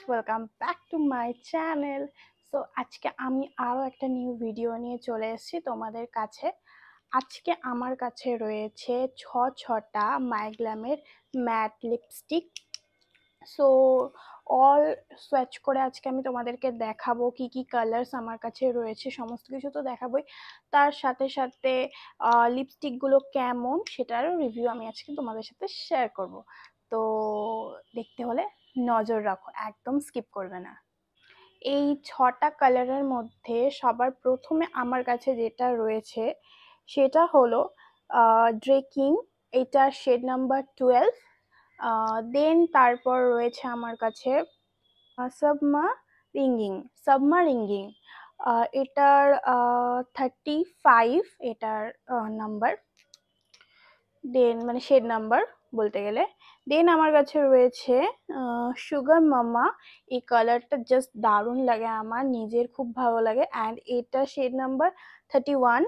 Welcome back to my channel. So আজকে আমি আরও একটা নিউ ভিডিও নিয়ে চলে এসেছি তোমাদের কাছে। আজকে আমার কাছে রয়েছে ছটা মাইগ্ল্যামের matte lipstick. So all swatch করে আজকে আমি তোমাদেরকে দেখাবো কি কি কালার্স আমার কাছে রয়েছে, সমস্ত কিছু তো দেখাবোই, তার সাথে সাথে লিপস্টিকগুলো কেমন সেটারও রিভিউ আমি আজকে তোমাদের সাথে শেয়ার করব। তো দেখতে হলে নজর রাখো, একদম স্কিপ করবে না। এই ছটা কালারের মধ্যে সবার প্রথমে আমার কাছে যেটা রয়েছে সেটা হলো ড্রেকিং, এটা শেড নাম্বার 12। দেন তারপর রয়েছে আমার কাছে সাবমারিঙ্গিং সাবমারিঙ্গিং এটার 35 এটার নাম্বার, দেন মানে শেড নাম্বার বলতে গেলে। দেন আমার কাছে রয়েছে সুগার মামা, এই কালারটা জাস্ট দারুণ লাগে, আমার নিজের খুব ভালো লাগে, অ্যান্ড এটা শেড নাম্বার 31।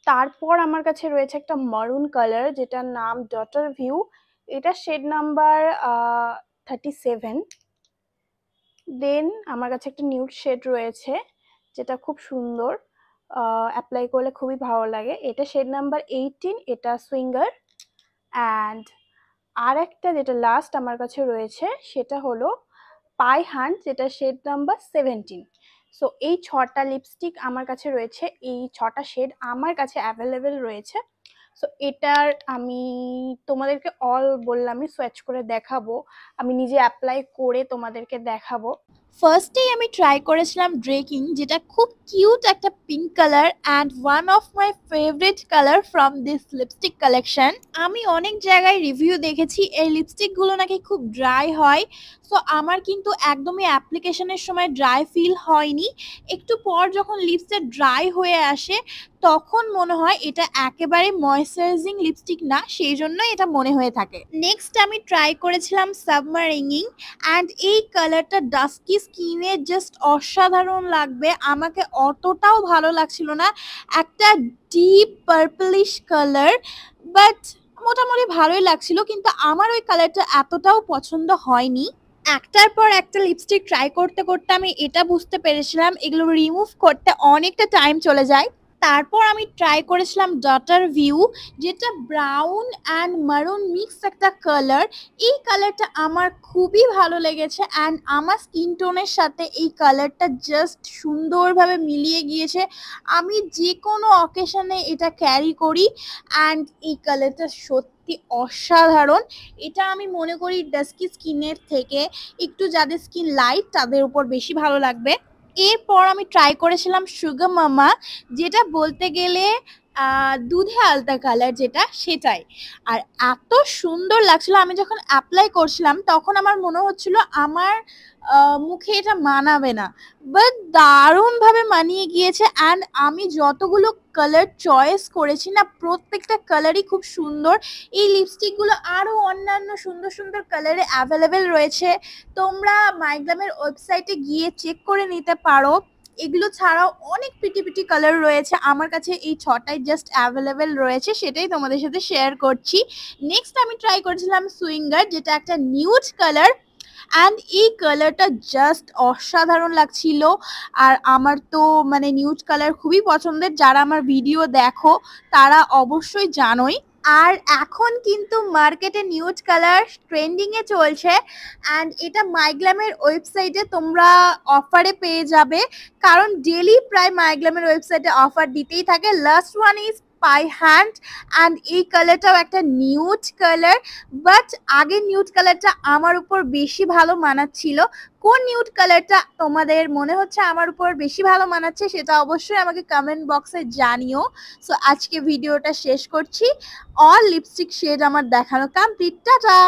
তারপর আমার কাছে রয়েছে একটা মারুন কালার যেটার নাম ডটার ভিউ, এটা শেড নাম্বার 37। দেন আমার কাছে একটা নিউড শেড রয়েছে যেটা খুব সুন্দর, অ্যাপ্লাই করলে খুবই ভালো লাগে, এটা শেড নাম্বার 18, এটা সুইঙ্গার। অ্যান্ড আর একটা যেটা লাস্ট আমার কাছে রয়েছে সেটা হলো পাই হান্ট, যেটা শেড নাম্বার 17। সো এই ছটা লিপস্টিক আমার কাছে রয়েছে, এই ছটা শেড আমার কাছে অ্যাভেলেবেল রয়েছে। সো এটার আমি তোমাদেরকে অল বললামই, সোয়াচ করে দেখাবো, আমি নিজে অ্যাপ্লাই করে তোমাদেরকে দেখাবো। ফার্স্টেই আমি ট্রাই করেছিলাম ড্রেকিং, যেটা খুব কিউট একটা pink colour and one of my favourite colour from this lipstick collection. আমি অনেক জায়গায় রিভিউ দেখেছি এই লিপস্টিকগুলো নাকি খুব ড্রাই হয়, সো আমার কিন্তু একদমই অ্যাপ্লিকেশনের সময় ড্রাই ফিল হয়নি। একটু পর যখন লিপসটা ড্রাই হয়ে আসে তখন মনে হয় এটা একেবারে ময়েশ্চারাইজিং লিপস্টিক না, সেই জন্য এটা মনে হয়ে থাকে। নেক্সট আমি ট্রাই করেছিলাম সাবমারিনিং অ্যান্ড এই কালারটা ডাস্কি স্কিনে জাস্ট অসাধারণ লাগবে, আমাকে অতটাও ভালো লাগছিল না, একটা ডিপ পার্পলিশ কালার, বাট মোটামুটি ভালোই লাগছিল, কিন্তু আমার ওই কালারটা এতটাও পছন্দ হয়নি। একটার পর একটা লিপস্টিক ট্রাই করতে করতে আমি এটা বুঝতে পেরেছিলাম এগুলো রিমুভ করতে অনেকটা টাইম চলে যায়। তারপর আমি ট্রাই করেছিলাম ডটার ভিউ, যেটা ব্রাউন অ্যান্ড মারুন মিক্স একটা কালার। এই কালারটা আমার খুবই ভালো লেগেছে অ্যান্ড আমার স্কিন টোনের সাথে এই কালারটা জাস্ট সুন্দরভাবে মিলিয়ে গিয়েছে, আমি যে কোনো অকেশনে এটা ক্যারি করি অ্যান্ড এই কালারটা সত্যি অসাধারণ। এটা আমি মনে করি ডাস্কি স্কিনের থেকে একটু যাদের স্কিন লাইট তাদের উপর বেশি ভালো লাগবে। এরপর আমি ট্রাই করেছিলাম সুগার মামা, যেটা বলতে গেলে দুধে আলতা কালার, যেটা সেটাই। আর এত সুন্দর লাগছিল, আমি যখন অ্যাপ্লাই করছিলাম তখন আমার মনে হচ্ছিল আমার মুখে এটা মানাবে না, বাট দারুণভাবে মানিয়ে গিয়েছে অ্যান্ড আমি যতগুলো কালার চয়েস করেছি না প্রত্যেকটা কালারই খুব সুন্দর। এই লিপস্টিকগুলো আরও অন্যান্য সুন্দর সুন্দর কালারে অ্যাভেলেবেল রয়েছে, তোমরা মাইগ্ল্যামের ওয়েবসাইটে গিয়ে চেক করে নিতে পারো। এগুলো ছাড়াও অনেক পিটি পিটি কালার রয়েছে, আমার কাছে এই ছটাই জাস্ট অ্যাভেলেবেল রয়েছে, সেটাই তোমাদের সাথে শেয়ার করছি। নেক্সট আমি ট্রাই করেছিলাম সুইঙ্গার, যেটা একটা নিউড কালার অ্যান্ড এই কালারটা জাস্ট অসাধারণ লাগছিল। আর আমার তো মানে নিউড কালার খুবই পছন্দের, যারা আমার ভিডিও দেখো তারা অবশ্যই জানোই। আর এখন কিন্তু মার্কেটে নিউড কালার ট্রেন্ডিংয়ে চলছে অ্যান্ড এটা মাইগ্ল্যামের ওয়েবসাইটে তোমরা অফারে পেয়ে যাবে, কারণ ডেলি প্রায় মাইগ্ল্যামের ওয়েবসাইটে অফার দিতেই থাকে। Last one is pi hand and এই কালারটাও একটা নিউড কালার, বাট আগের নিউড কালারটা আমার উপর বেশি ভালো মানাচ্ছিল। কোন নিউড কালারটা তোমাদের মনে হচ্ছে আমার উপর বেশি ভালো মানাচ্ছে সেটা অবশ্যই আমাকে কমেন্ট বক্সে জানিও। সো আজকে ভিডিওটা শেষ করছি, অল লিপস্টিক শেড আমার দেখানো কমপ্লিট, টাটা।